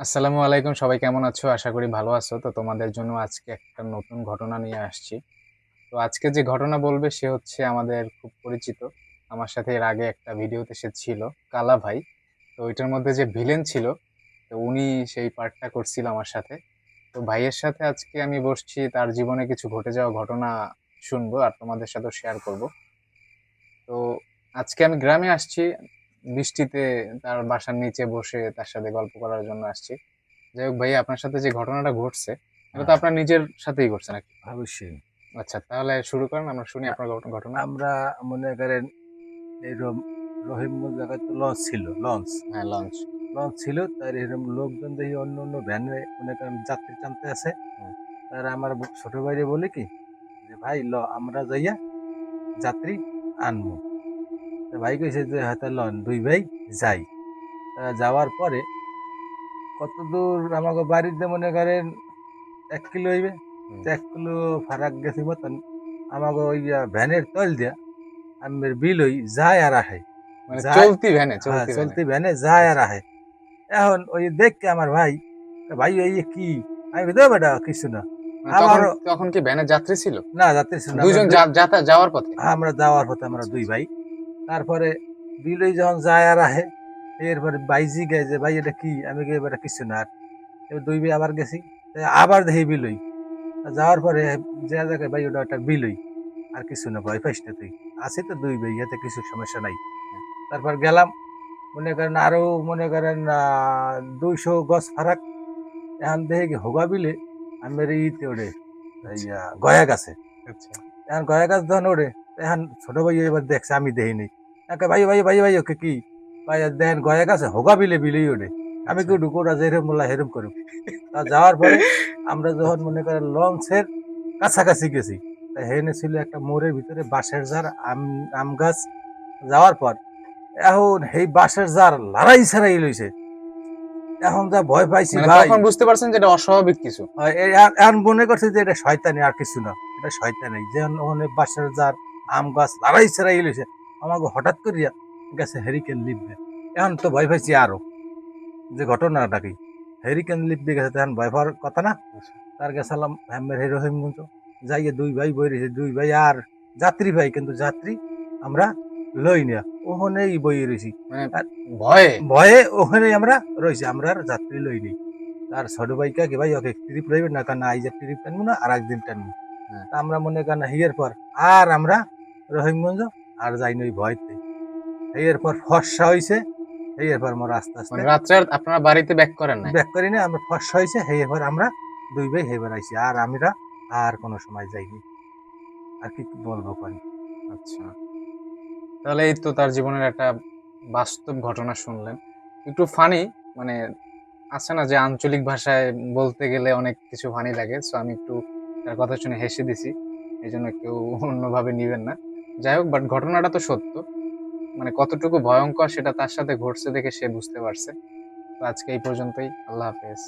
আসসালামু আলাইকুম, সবাই কেমন আছো? আশা করি ভালো আছো। তো তোমাদের জন্য আজকে একটা নতুন ঘটনা নিয়ে আসছি। তো আজকে যে ঘটনা বলবে সে হচ্ছে আমাদের খুব পরিচিত। আমার সাথে এর আগে একটা ভিডিওতে সে ছিল, কালা ভাই। তো ওইটার মধ্যে যে ভিলেন ছিল, তো উনি সেই পার্টটা করছিল আমার সাথে। তো ভাইয়ের সাথে আজকে আমি বসছি, তার জীবনে কিছু ঘটে যাওয়া ঘটনা শুনবো আর তোমাদের সাথেও শেয়ার করব। তো আজকে আমি গ্রামে আসছি, বৃষ্টিতে তার বাসার নিচে বসে তার সাথে গল্প করার জন্য আসছি। যাই হোক ভাই, আপনার সাথে যে ঘটনাটা ঘটছে এটা তো হ্যাঁ, আপনার নিজের সাথেই ঘটছে নাকি? অবশ্যই। আচ্ছা, তাহলে শুরু করেন, আমরা শুনি আ আপনার ঘটনা। আমরা মনে করেন এই রহিমগঞ্জ জায়গায় তো লঞ্চ ছিল, হ্যাঁ, লঞ্চ। লঞ্চ ছিল। তার এরকম লোকজন দেখি অন্য অন্য ভ্যানে মনে করেন যাত্রী টানতে আছে। হুম, তার আমার ছোট ভাইরে বলে কি যে, "ভাই আমরা যাইয়া যাত্রী আনমু।" তো ভাই কইছে যে, "হ্যাঁ, তা লন ২ ভাই যাই।" যাওয়ার পরে কতদূর আমাগো বাড়িতে মনে করেন ১ কিলো হইবে। হুম। ১ কিলো ফারাক গেছি মতন আমাগো ওই ভ্যানের তল দিয়া আমের বিলই যায় আর আহে। মানে যায়, চলতি ভ্যানে, হ্যাঁ, চলতি ভ্যানে। চলতি ভ্যানে যায় আর আচ্ছা। আহে। এখন ওই দেখকে আমার ভাই, "ভাই এই যে কি?" আমি কই, "দে বেটা কিছু না।" মানে তখন আমারও তখন কি ভ্যানে যাত্রী ছিল? না যাত্রী ছিল না। আমরা দুইজন যাওয়ার পথে? আমরা যাওয়ার পথে আমরা আচ্ছা, ২ আচ্ছা। ভাই। তারপরে বিলই যখন যায় আর আহে, এরপরে ভাই জিগায় যে, "ভাই এটা কি?" আমি কই, "বেটা কিছু না।" আর এবার ২ ভাই আবার গেছি। আবার দেখি বিলই। যাওয়ার পরে যেয়ে দেখে, "ভাই ওটা একটা বিলই। আর কিছু না, ভয় পাইস না তুই। আছি তো ২ ভাই, এতে কিছু সমস্যা নাই।" হ্যাঁ, তারপর গেলাম। মনে করেন আরো মনে করেন ২০০ গজ ফারাক। এখন দেখি কি হোগা বিলে আমের ইতে ওঠে, আচ্ছা, গয়া গাছে। আচ্ছা, এখন গয়া গাছ যখন ওঠে, এখন ছোট ভাই এবার দেখছে আমি দেখিনি। একে, "ভাই ভাই ভাই ভাই ওকে কি?" ভাই দেখেন গয়া গাছে হোগা বিলে বিলেই ওঠে। আমি কি আচ্ছা। ঢুকো ওরা যেরম বললা হেরম করুক। যাওয়ার পরে আমরা যখন আচ্ছা, মনে করেন লঞ্চের কাছাকাছি গেছি, হেনে ছিল একটা মোড়ের ভিতরে বাঁশের ঝাড়, আম গাছ। যাওয়ার পর এখন সেই বাঁশের ঝাড় লড়াই ছাড়াই লইছে। এখন যা ভয় পাইছি মানে ভাই, তখন বুঝতে পারছেন যে এটা অস্বাভাবিক কিছু? এখন মনে করছি যে এটা শয়তানি আর কিছু না। এটা শয়তানি। যেমন ওখানে বাঁশের ঝাড়, আম গাছ লড়াই ছাড়াই লইছে। আমাকে হঠাৎ করিয়া গেছে হেরিকেন লিপবে। এখন তো ভয় পাইছি আরো, যে ঘটনাটা কি। হেরিকেন লিপবে গেছে তখন ভয় পাওয়ার কথা না। আচ্ছা। তার গেছিলাম হ্যামের রহিমগঞ্জ। যাইয়ে ২ ভাই বই রয়েছে, ২ ভাই আর যাত্রী ভাই, কিন্তু যাত্রী আমরা লই না। ওখানেই বইয়ে রয়েছি। মানে আর ভয়ে? ভয়ে ওখানেই আমরা রইছি। আমরা আর যাত্রী লই নি। তার ছোট ভাইকে কি, "ভাই ওকে ট্রিপ লইবেন না?" কয়, "না এই যে ট্রিপ টানবো না, আরেকদিন টানবো।" হ্যাঁ। তা আমরা মনে করেন হিয়ের পর আর আমরা রহিমগঞ্জ আর যাইনি ওই ভয়তে। হিয়ের পর ফর্সা হইছে। হিয়ের পর মোরা আস্তে, আস্তে মানে রাত্রে আর আপনারা বাড়িতে ব্যাক করেন নাই? ব্যাক করি নাই। আমরা ফর্সা হইছে। হিয়ের পর আমরা ২ ভাই হেবার আইছি। আর আমরা আর কোন সময় যাইনি। আর কি বলবো কোন? আচ্ছা। তাহলে এই তো তার জীবনের একটা বাস্তব ঘটনা শুনলেন। একটু ফানি, মানে আছে না যে আঞ্চলিক ভাষায় বলতে গেলে অনেক কিছু ফানি লাগে। সো আমি একটু তার কথা শুনে হেসে দিছি। এজন্য কেউ অন্যভাবে নিবেন না। যাই হোক, বাট ঘটনাটা তো সত্য। মানে কতটুকু ভয়ংকর সেটা তার সাথে ঘটছে দেখে সে বুঝতে পারছে। তো আজকে এই পর্যন্তই। আল্লাহ হাফেজ।